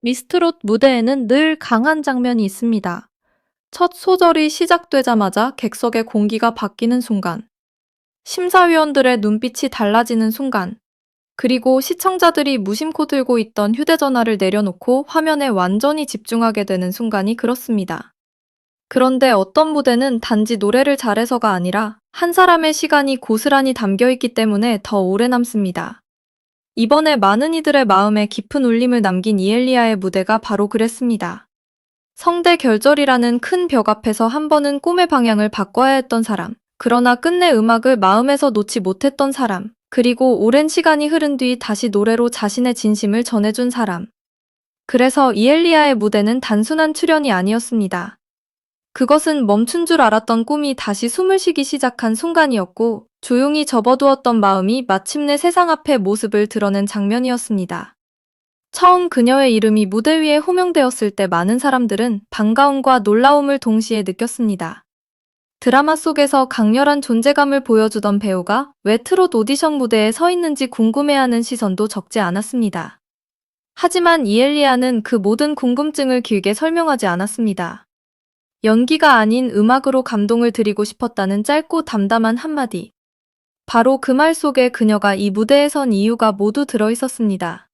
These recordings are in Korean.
미스트롯 무대에는 늘 강한 장면이 있습니다. 첫 소절이 시작되자마자 객석의 공기가 바뀌는 순간, 심사위원들의 눈빛이 달라지는 순간, 그리고 시청자들이 무심코 들고 있던 휴대전화를 내려놓고 화면에 완전히 집중하게 되는 순간이 그렇습니다. 그런데 어떤 무대는 단지 노래를 잘해서가 아니라 한 사람의 시간이 고스란히 담겨있기 때문에 더 오래 남습니다. 이번에 많은 이들의 마음에 깊은 울림을 남긴 이엘리아의 무대가 바로 그랬습니다. 성대 결절이라는 큰 벽 앞에서 한 번은 꿈의 방향을 바꿔야 했던 사람, 그러나 끝내 음악을 마음에서 놓지 못했던 사람, 그리고 오랜 시간이 흐른 뒤 다시 노래로 자신의 진심을 전해준 사람. 그래서 이엘리아의 무대는 단순한 출연이 아니었습니다. 그것은 멈춘 줄 알았던 꿈이 다시 숨을 쉬기 시작한 순간이었고, 조용히 접어두었던 마음이 마침내 세상 앞에 모습을 드러낸 장면이었습니다. 처음 그녀의 이름이 무대 위에 호명되었을 때 많은 사람들은 반가움과 놀라움을 동시에 느꼈습니다. 드라마 속에서 강렬한 존재감을 보여주던 배우가 왜 트롯 오디션 무대에 서 있는지 궁금해하는 시선도 적지 않았습니다. 하지만 이엘리아는 그 모든 궁금증을 길게 설명하지 않았습니다. 연기가 아닌 음악으로 감동을 드리고 싶었다는 짧고 담담한 한마디. 바로 그 말 속에 그녀가 이 무대에 선 이유가 모두 들어있었습니다.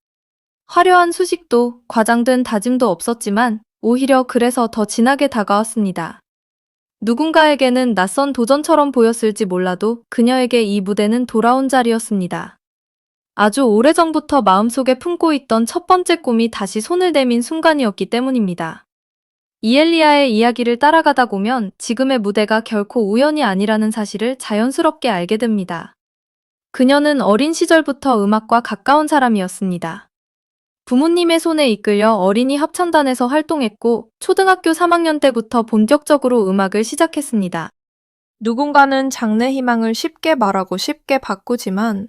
화려한 수식도 과장된 다짐도 없었지만 오히려 그래서 더 진하게 다가왔습니다. 누군가에게는 낯선 도전처럼 보였을지 몰라도 그녀에게 이 무대는 돌아온 자리였습니다. 아주 오래전부터 마음속에 품고 있던 첫 번째 꿈이 다시 손을 내민 순간이었기 때문입니다. 이엘리아의 이야기를 따라가다 보면 지금의 무대가 결코 우연이 아니라는 사실을 자연스럽게 알게 됩니다. 그녀는 어린 시절부터 음악과 가까운 사람이었습니다. 부모님의 손에 이끌려 어린이 합창단에서 활동했고 초등학교 3학년 때부터 본격적으로 음악을 시작했습니다. 누군가는 장래 희망을 쉽게 말하고 쉽게 바꾸지만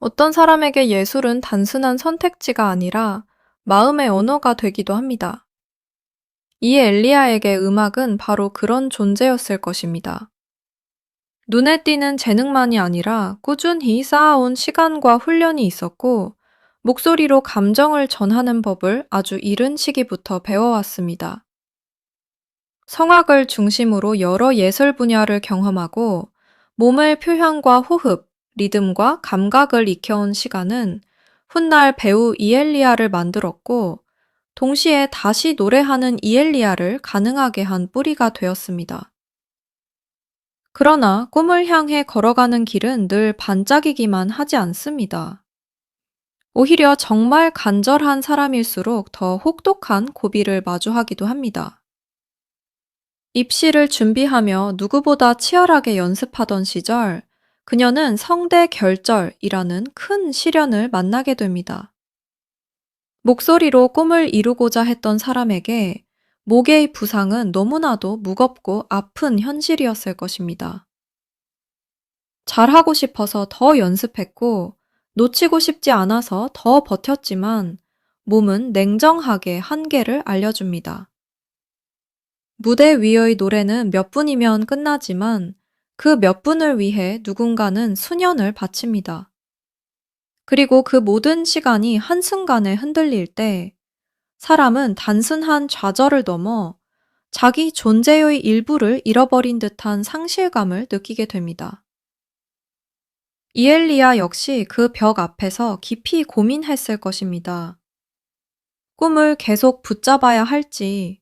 어떤 사람에게 예술은 단순한 선택지가 아니라 마음의 언어가 되기도 합니다. 이 엘리아에게 음악은 바로 그런 존재였을 것입니다. 눈에 띄는 재능만이 아니라 꾸준히 쌓아온 시간과 훈련이 있었고 목소리로 감정을 전하는 법을 아주 이른 시기부터 배워왔습니다. 성악을 중심으로 여러 예술 분야를 경험하고 몸의 표현과 호흡, 리듬과 감각을 익혀온 시간은 훗날 배우 이엘리아를 만들었고 동시에 다시 노래하는 이엘리아를 가능하게 한 뿌리가 되었습니다. 그러나 꿈을 향해 걸어가는 길은 늘 반짝이기만 하지 않습니다. 오히려 정말 간절한 사람일수록 더 혹독한 고비를 마주하기도 합니다. 입시를 준비하며 누구보다 치열하게 연습하던 시절, 그녀는 성대 결절이라는 큰 시련을 만나게 됩니다. 목소리로 꿈을 이루고자 했던 사람에게 목의 부상은 너무나도 무겁고 아픈 현실이었을 것입니다. 잘하고 싶어서 더 연습했고, 놓치고 싶지 않아서 더 버텼지만, 몸은 냉정하게 한계를 알려줍니다. 무대 위의 노래는 몇 분이면 끝나지만, 그 몇 분을 위해 누군가는 수년을 바칩니다. 그리고 그 모든 시간이 한순간에 흔들릴 때, 사람은 단순한 좌절을 넘어 자기 존재의 일부를 잃어버린 듯한 상실감을 느끼게 됩니다. 이엘리아 역시 그 벽 앞에서 깊이 고민했을 것입니다. 꿈을 계속 붙잡아야 할지,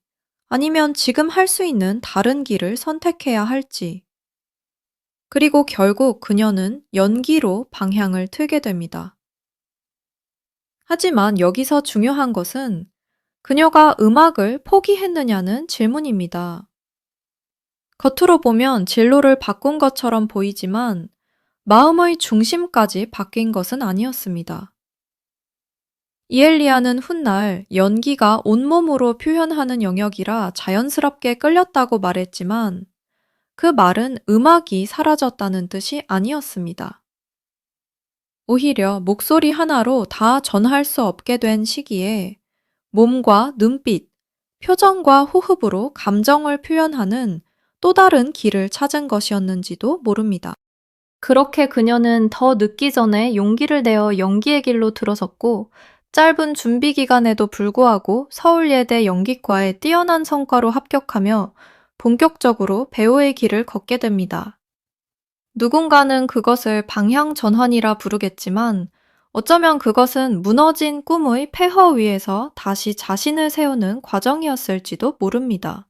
아니면 지금 할 수 있는 다른 길을 선택해야 할지. 그리고 결국 그녀는 연기로 방향을 틀게 됩니다. 하지만 여기서 중요한 것은 그녀가 음악을 포기했느냐는 질문입니다. 겉으로 보면 진로를 바꾼 것처럼 보이지만 마음의 중심까지 바뀐 것은 아니었습니다. 이엘리아는 훗날 연기가 온몸으로 표현하는 영역이라 자연스럽게 끌렸다고 말했지만 그 말은 음악이 사라졌다는 뜻이 아니었습니다. 오히려 목소리 하나로 다 전할 수 없게 된 시기에 몸과 눈빛, 표정과 호흡으로 감정을 표현하는 또 다른 길을 찾은 것이었는지도 모릅니다. 그렇게 그녀는 더 늦기 전에 용기를 내어 연기의 길로 들어섰고 짧은 준비 기간에도 불구하고 서울예대 연기과에 뛰어난 성과로 합격하며 본격적으로 배우의 길을 걷게 됩니다. 누군가는 그것을 방향 전환이라 부르겠지만 어쩌면 그것은 무너진 꿈의 폐허 위에서 다시 자신을 세우는 과정이었을지도 모릅니다.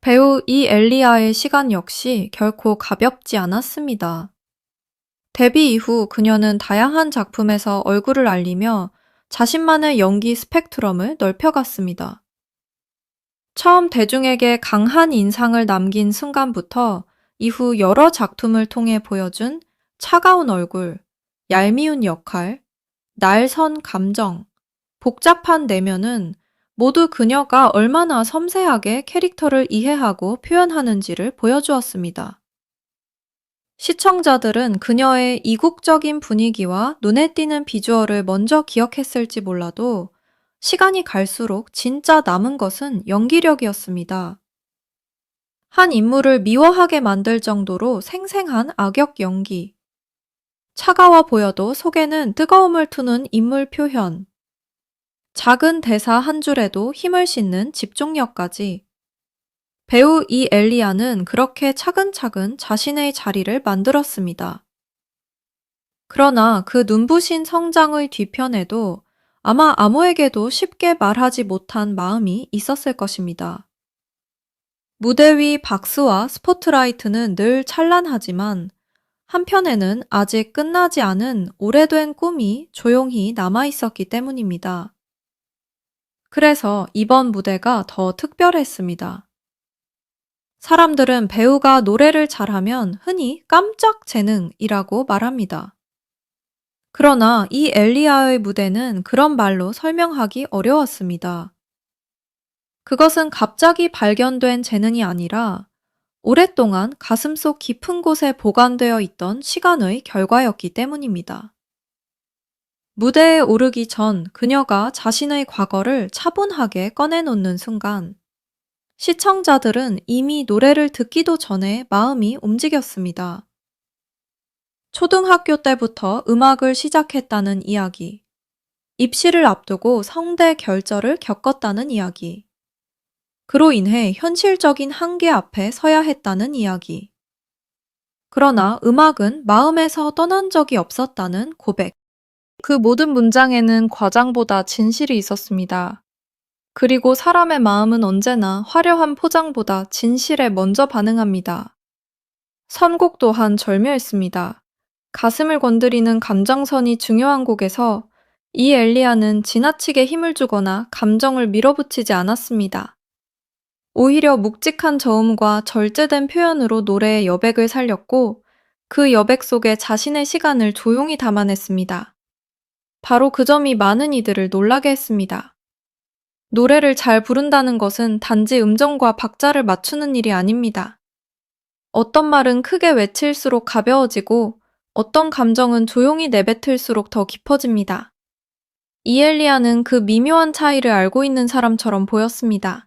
배우 이엘리아의 시간 역시 결코 가볍지 않았습니다. 데뷔 이후 그녀는 다양한 작품에서 얼굴을 알리며 자신만의 연기 스펙트럼을 넓혀갔습니다. 처음 대중에게 강한 인상을 남긴 순간부터 이후 여러 작품을 통해 보여준 차가운 얼굴, 얄미운 역할, 날선 감정, 복잡한 내면은 모두 그녀가 얼마나 섬세하게 캐릭터를 이해하고 표현하는지를 보여주었습니다. 시청자들은 그녀의 이국적인 분위기와 눈에 띄는 비주얼을 먼저 기억했을지 몰라도 시간이 갈수록 진짜 남은 것은 연기력이었습니다. 한 인물을 미워하게 만들 정도로 생생한 악역 연기. 차가워 보여도 속에는 뜨거움을 투는 인물 표현. 작은 대사 한 줄에도 힘을 싣는 집중력까지. 배우 이엘리아는 그렇게 차근차근 자신의 자리를 만들었습니다. 그러나 그 눈부신 성장의 뒤편에도 아마 아무에게도 쉽게 말하지 못한 마음이 있었을 것입니다. 무대 위 박수와 스포트라이트는 늘 찬란하지만 한편에는 아직 끝나지 않은 오래된 꿈이 조용히 남아 있었기 때문입니다. 그래서 이번 무대가 더 특별했습니다. 사람들은 배우가 노래를 잘하면 흔히 깜짝 재능이라고 말합니다. 그러나 이 엘리아의 무대는 그런 말로 설명하기 어려웠습니다. 그것은 갑자기 발견된 재능이 아니라 오랫동안 가슴속 깊은 곳에 보관되어 있던 시간의 결과였기 때문입니다. 무대에 오르기 전 그녀가 자신의 과거를 차분하게 꺼내놓는 순간 시청자들은 이미 노래를 듣기도 전에 마음이 움직였습니다. 초등학교 때부터 음악을 시작했다는 이야기, 입시를 앞두고 성대 결절을 겪었다는 이야기, 그로 인해 현실적인 한계 앞에 서야 했다는 이야기. 그러나 음악은 마음에서 떠난 적이 없었다는 고백. 그 모든 문장에는 과장보다 진실이 있었습니다. 그리고 사람의 마음은 언제나 화려한 포장보다 진실에 먼저 반응합니다. 선곡 또한 절묘했습니다. 가슴을 건드리는 감정선이 중요한 곡에서 이 엘리아는 지나치게 힘을 주거나 감정을 밀어붙이지 않았습니다. 오히려 묵직한 저음과 절제된 표현으로 노래의 여백을 살렸고 그 여백 속에 자신의 시간을 조용히 담아냈습니다. 바로 그 점이 많은 이들을 놀라게 했습니다. 노래를 잘 부른다는 것은 단지 음정과 박자를 맞추는 일이 아닙니다. 어떤 말은 크게 외칠수록 가벼워지고 어떤 감정은 조용히 내뱉을수록 더 깊어집니다. 이엘리아는 그 미묘한 차이를 알고 있는 사람처럼 보였습니다.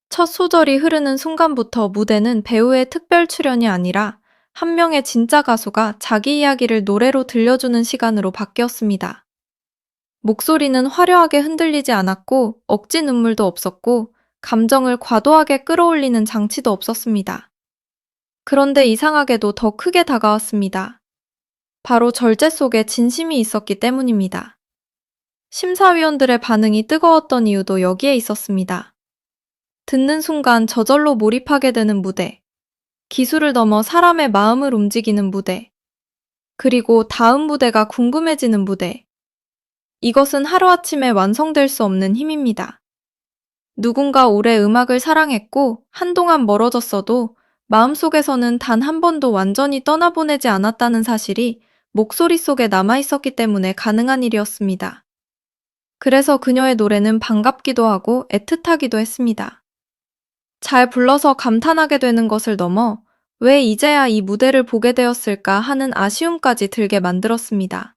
첫 소절이 흐르는 순간부터 무대는 배우의 특별 출연이 아니라 한 명의 진짜 가수가 자기 이야기를 노래로 들려주는 시간으로 바뀌었습니다. 목소리는 화려하게 흔들리지 않았고 억지 눈물도 없었고 감정을 과도하게 끌어올리는 장치도 없었습니다. 그런데 이상하게도 더 크게 다가왔습니다. 바로 절제 속에 진심이 있었기 때문입니다. 심사위원들의 반응이 뜨거웠던 이유도 여기에 있었습니다. 듣는 순간 저절로 몰입하게 되는 무대, 기술을 넘어 사람의 마음을 움직이는 무대, 그리고 다음 무대가 궁금해지는 무대. 이것은 하루아침에 완성될 수 없는 힘입니다. 누군가 오래 음악을 사랑했고 한동안 멀어졌어도 마음속에서는 단 한 번도 완전히 떠나보내지 않았다는 사실이 목소리 속에 남아있었기 때문에 가능한 일이었습니다. 그래서 그녀의 노래는 반갑기도 하고 애틋하기도 했습니다. 잘 불러서 감탄하게 되는 것을 넘어 왜 이제야 이 무대를 보게 되었을까 하는 아쉬움까지 들게 만들었습니다.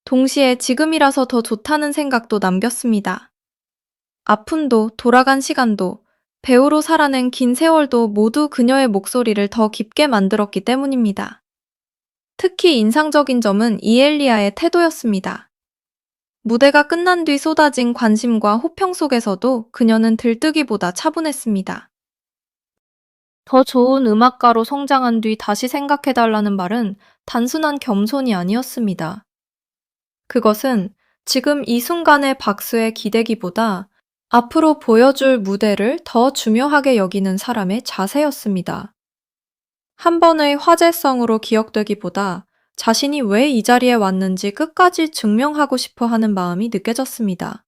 동시에 지금이라서 더 좋다는 생각도 남겼습니다. 아픔도 돌아간 시간도 배우로 살아낸 긴 세월도 모두 그녀의 목소리를 더 깊게 만들었기 때문입니다. 특히 인상적인 점은 이엘리아의 태도였습니다. 무대가 끝난 뒤 쏟아진 관심과 호평 속에서도 그녀는 들뜨기보다 차분했습니다. 더 좋은 음악가로 성장한 뒤 다시 생각해달라는 말은 단순한 겸손이 아니었습니다. 그것은 지금 이 순간의 박수에 기대기보다 앞으로 보여줄 무대를 더 중요하게 여기는 사람의 자세였습니다. 한 번의 화제성으로 기억되기보다 자신이 왜 이 자리에 왔는지 끝까지 증명하고 싶어 하는 마음이 느껴졌습니다.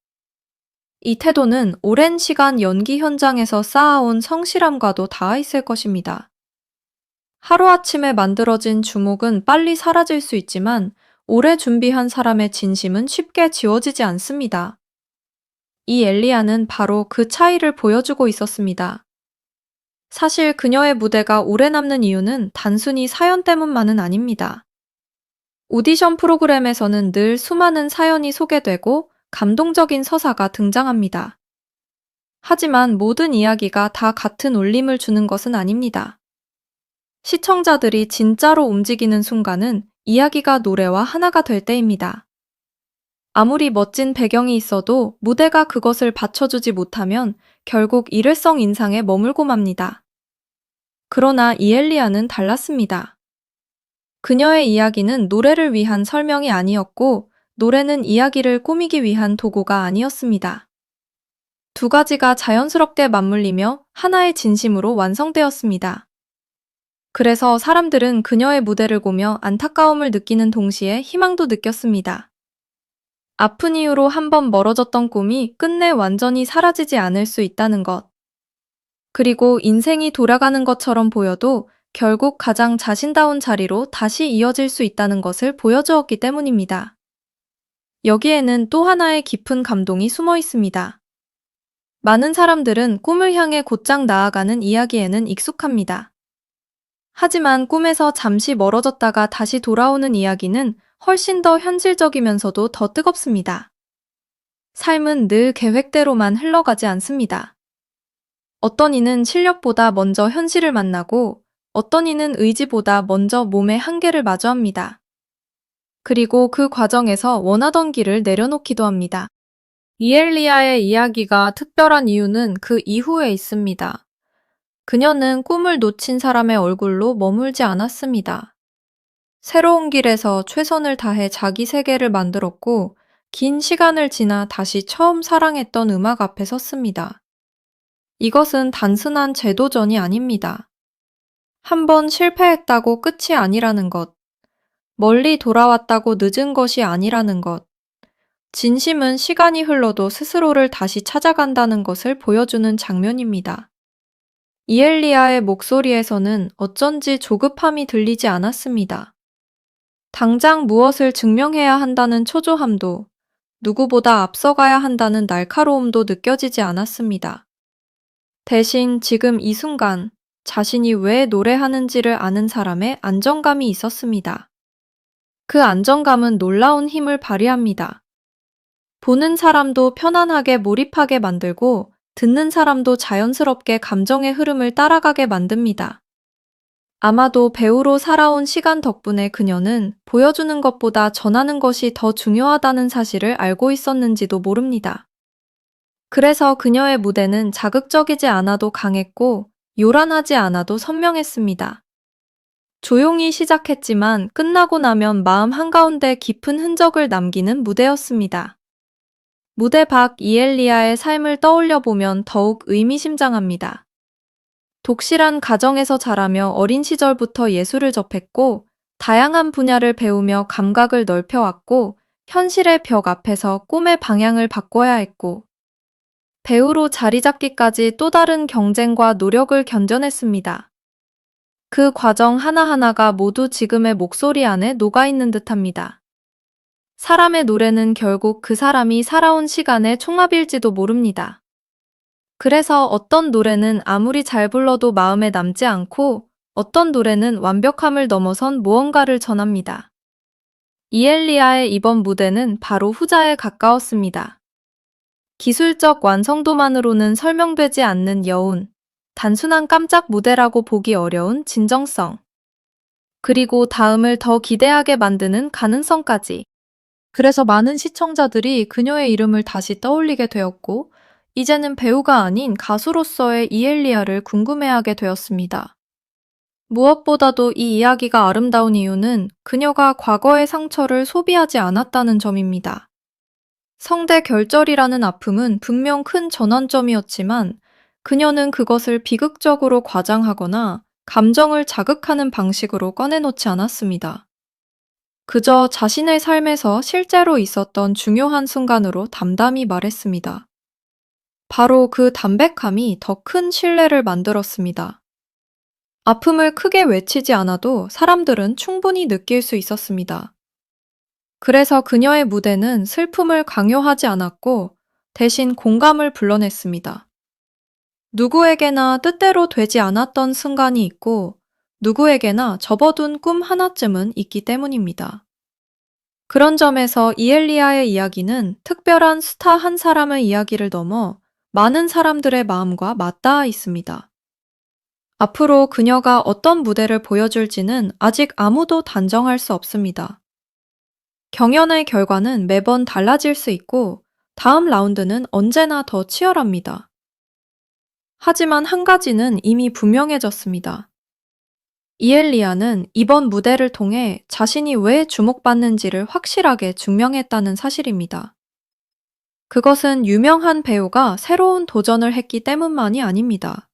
이 태도는 오랜 시간 연기 현장에서 쌓아온 성실함과도 닿아 있을 것입니다. 하루아침에 만들어진 주목은 빨리 사라질 수 있지만 오래 준비한 사람의 진심은 쉽게 지워지지 않습니다. 이 엘리아는 바로 그 차이를 보여주고 있었습니다. 사실 그녀의 무대가 오래 남는 이유는 단순히 사연 때문만은 아닙니다. 오디션 프로그램에서는 늘 수많은 사연이 소개되고 감동적인 서사가 등장합니다. 하지만 모든 이야기가 다 같은 울림을 주는 것은 아닙니다. 시청자들이 진짜로 움직이는 순간은 이야기가 노래와 하나가 될 때입니다. 아무리 멋진 배경이 있어도 무대가 그것을 받쳐주지 못하면 결국 일회성 인상에 머물고 맙니다. 그러나 이엘리아는 달랐습니다. 그녀의 이야기는 노래를 위한 설명이 아니었고, 노래는 이야기를 꾸미기 위한 도구가 아니었습니다. 두 가지가 자연스럽게 맞물리며 하나의 진심으로 완성되었습니다. 그래서 사람들은 그녀의 무대를 보며 안타까움을 느끼는 동시에 희망도 느꼈습니다. 아픈 이유로 한번 멀어졌던 꿈이 끝내 완전히 사라지지 않을 수 있다는 것. 그리고 인생이 돌아가는 것처럼 보여도 결국 가장 자신다운 자리로 다시 이어질 수 있다는 것을 보여주었기 때문입니다. 여기에는 또 하나의 깊은 감동이 숨어 있습니다. 많은 사람들은 꿈을 향해 곧장 나아가는 이야기에는 익숙합니다. 하지만 꿈에서 잠시 멀어졌다가 다시 돌아오는 이야기는 훨씬 더 현실적이면서도 더 뜨겁습니다. 삶은 늘 계획대로만 흘러가지 않습니다. 어떤 이는 실력보다 먼저 현실을 만나고 어떤 이는 의지보다 먼저 몸의 한계를 마주합니다. 그리고 그 과정에서 원하던 길을 내려놓기도 합니다. 이엘리아의 이야기가 특별한 이유는 그 이후에 있습니다. 그녀는 꿈을 놓친 사람의 얼굴로 머물지 않았습니다. 새로운 길에서 최선을 다해 자기 세계를 만들었고, 긴 시간을 지나 다시 처음 사랑했던 음악 앞에 섰습니다. 이것은 단순한 재도전이 아닙니다. 한 번 실패했다고 끝이 아니라는 것, 멀리 돌아왔다고 늦은 것이 아니라는 것, 진심은 시간이 흘러도 스스로를 다시 찾아간다는 것을 보여주는 장면입니다. 이엘리아의 목소리에서는 어쩐지 조급함이 들리지 않았습니다. 당장 무엇을 증명해야 한다는 초조함도, 누구보다 앞서가야 한다는 날카로움도 느껴지지 않았습니다. 대신 지금 이 순간, 자신이 왜 노래하는지를 아는 사람의 안정감이 있었습니다. 그 안정감은 놀라운 힘을 발휘합니다. 보는 사람도 편안하게 몰입하게 만들고, 듣는 사람도 자연스럽게 감정의 흐름을 따라가게 만듭니다. 아마도 배우로 살아온 시간 덕분에 그녀는 보여주는 것보다 전하는 것이 더 중요하다는 사실을 알고 있었는지도 모릅니다. 그래서 그녀의 무대는 자극적이지 않아도 강했고 요란하지 않아도 선명했습니다. 조용히 시작했지만 끝나고 나면 마음 한가운데 깊은 흔적을 남기는 무대였습니다. 무대 밖 이엘리아의 삶을 떠올려 보면 더욱 의미심장합니다. 독실한 가정에서 자라며 어린 시절부터 예술을 접했고 다양한 분야를 배우며 감각을 넓혀왔고 현실의 벽 앞에서 꿈의 방향을 바꿔야 했고 배우로 자리 잡기까지 또 다른 경쟁과 노력을 견뎌냈습니다. 그 과정 하나하나가 모두 지금의 목소리 안에 녹아있는 듯합니다. 사람의 노래는 결국 그 사람이 살아온 시간의 총합일지도 모릅니다. 그래서 어떤 노래는 아무리 잘 불러도 마음에 남지 않고 어떤 노래는 완벽함을 넘어선 무언가를 전합니다. 이엘리아의 이번 무대는 바로 후자에 가까웠습니다. 기술적 완성도만으로는 설명되지 않는 여운, 단순한 깜짝 무대라고 보기 어려운 진정성, 그리고 다음을 더 기대하게 만드는 가능성까지. 그래서 많은 시청자들이 그녀의 이름을 다시 떠올리게 되었고, 이제는 배우가 아닌 가수로서의 이엘리아를 궁금해하게 되었습니다. 무엇보다도 이 이야기가 아름다운 이유는 그녀가 과거의 상처를 소비하지 않았다는 점입니다. 성대 결절이라는 아픔은 분명 큰 전환점이었지만 그녀는 그것을 비극적으로 과장하거나 감정을 자극하는 방식으로 꺼내놓지 않았습니다. 그저 자신의 삶에서 실제로 있었던 중요한 순간으로 담담히 말했습니다. 바로 그 담백함이 더 큰 신뢰를 만들었습니다. 아픔을 크게 외치지 않아도 사람들은 충분히 느낄 수 있었습니다. 그래서 그녀의 무대는 슬픔을 강요하지 않았고 대신 공감을 불러냈습니다. 누구에게나 뜻대로 되지 않았던 순간이 있고 누구에게나 접어둔 꿈 하나쯤은 있기 때문입니다. 그런 점에서 이엘리아의 이야기는 특별한 스타 한 사람의 이야기를 넘어 많은 사람들의 마음과 맞닿아 있습니다. 앞으로 그녀가 어떤 무대를 보여줄지는 아직 아무도 단정할 수 없습니다. 경연의 결과는 매번 달라질 수 있고 다음 라운드는 언제나 더 치열합니다. 하지만 한 가지는 이미 분명해졌습니다. 이엘리아는 이번 무대를 통해 자신이 왜 주목받는지를 확실하게 증명했다는 사실입니다. 그것은 유명한 배우가 새로운 도전을 했기 때문만이 아닙니다.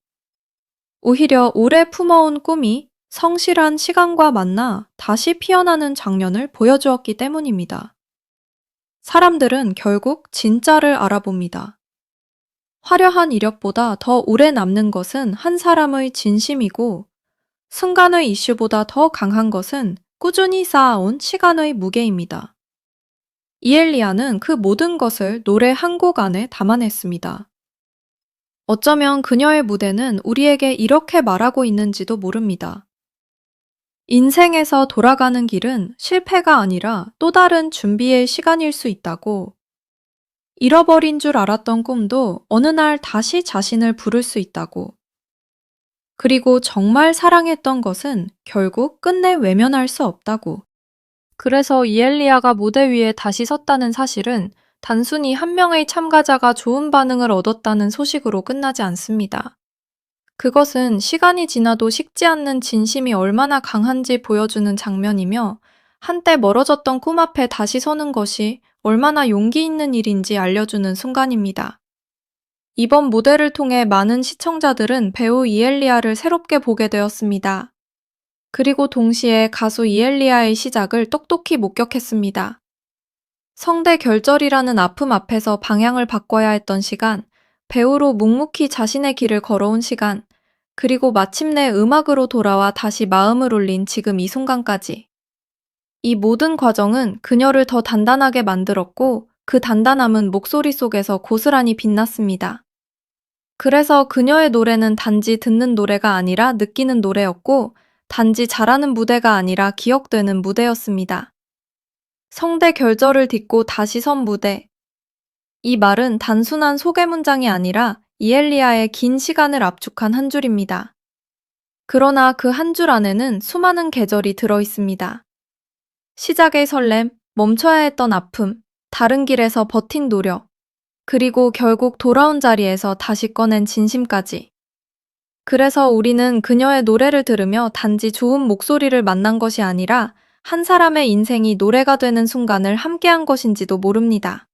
오히려 오래 품어온 꿈이 성실한 시간과 만나 다시 피어나는 장면을 보여주었기 때문입니다. 사람들은 결국 진짜를 알아봅니다. 화려한 이력보다 더 오래 남는 것은 한 사람의 진심이고 순간의 이슈보다 더 강한 것은 꾸준히 쌓아온 시간의 무게입니다. 이엘리아는 그 모든 것을 노래 한 곡 안에 담아냈습니다. 어쩌면 그녀의 무대는 우리에게 이렇게 말하고 있는지도 모릅니다. 인생에서 돌아가는 길은 실패가 아니라 또 다른 준비의 시간일 수 있다고, 잃어버린 줄 알았던 꿈도 어느 날 다시 자신을 부를 수 있다고, 그리고 정말 사랑했던 것은 결국 끝내 외면할 수 없다고. 그래서 이엘리아가 무대 위에 다시 섰다는 사실은 단순히 한 명의 참가자가 좋은 반응을 얻었다는 소식으로 끝나지 않습니다. 그것은 시간이 지나도 식지 않는 진심이 얼마나 강한지 보여주는 장면이며 한때 멀어졌던 꿈 앞에 다시 서는 것이 얼마나 용기 있는 일인지 알려주는 순간입니다. 이번 무대를 통해 많은 시청자들은 배우 이엘리아를 새롭게 보게 되었습니다. 그리고 동시에 가수 이엘리아의 시작을 똑똑히 목격했습니다. 성대 결절이라는 아픔 앞에서 방향을 바꿔야 했던 시간, 배우로 묵묵히 자신의 길을 걸어온 시간, 그리고 마침내 음악으로 돌아와 다시 마음을 올린 지금 이 순간까지. 이 모든 과정은 그녀를 더 단단하게 만들었고 그 단단함은 목소리 속에서 고스란히 빛났습니다. 그래서 그녀의 노래는 단지 듣는 노래가 아니라 느끼는 노래였고 단지 잘하는 무대가 아니라 기억되는 무대였습니다. 성대 결절을 딛고 다시 선 무대. 이 말은 단순한 소개 문장이 아니라 이엘리아의 긴 시간을 압축한 한 줄입니다. 그러나 그 한 줄 안에는 수많은 계절이 들어 있습니다. 시작의 설렘, 멈춰야 했던 아픔, 다른 길에서 버틴 노력, 그리고 결국 돌아온 자리에서 다시 꺼낸 진심까지. 그래서 우리는 그녀의 노래를 들으며 단지 좋은 목소리를 만난 것이 아니라 한 사람의 인생이 노래가 되는 순간을 함께한 것인지도 모릅니다.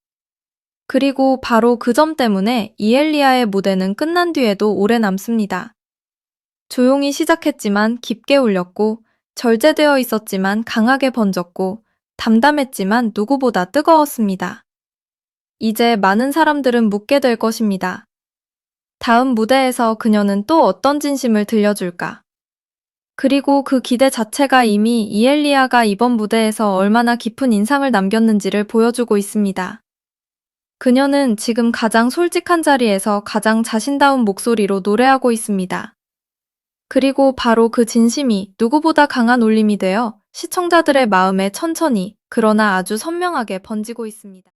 그리고 바로 그 점 때문에 이엘리아의 무대는 끝난 뒤에도 오래 남습니다. 조용히 시작했지만 깊게 울렸고, 절제되어 있었지만 강하게 번졌고, 담담했지만 누구보다 뜨거웠습니다. 이제 많은 사람들은 묻게 될 것입니다. 다음 무대에서 그녀는 또 어떤 진심을 들려줄까? 그리고 그 기대 자체가 이미 이엘리아가 이번 무대에서 얼마나 깊은 인상을 남겼는지를 보여주고 있습니다. 그녀는 지금 가장 솔직한 자리에서 가장 자신다운 목소리로 노래하고 있습니다. 그리고 바로 그 진심이 누구보다 강한 울림이 되어 시청자들의 마음에 천천히, 그러나 아주 선명하게 번지고 있습니다.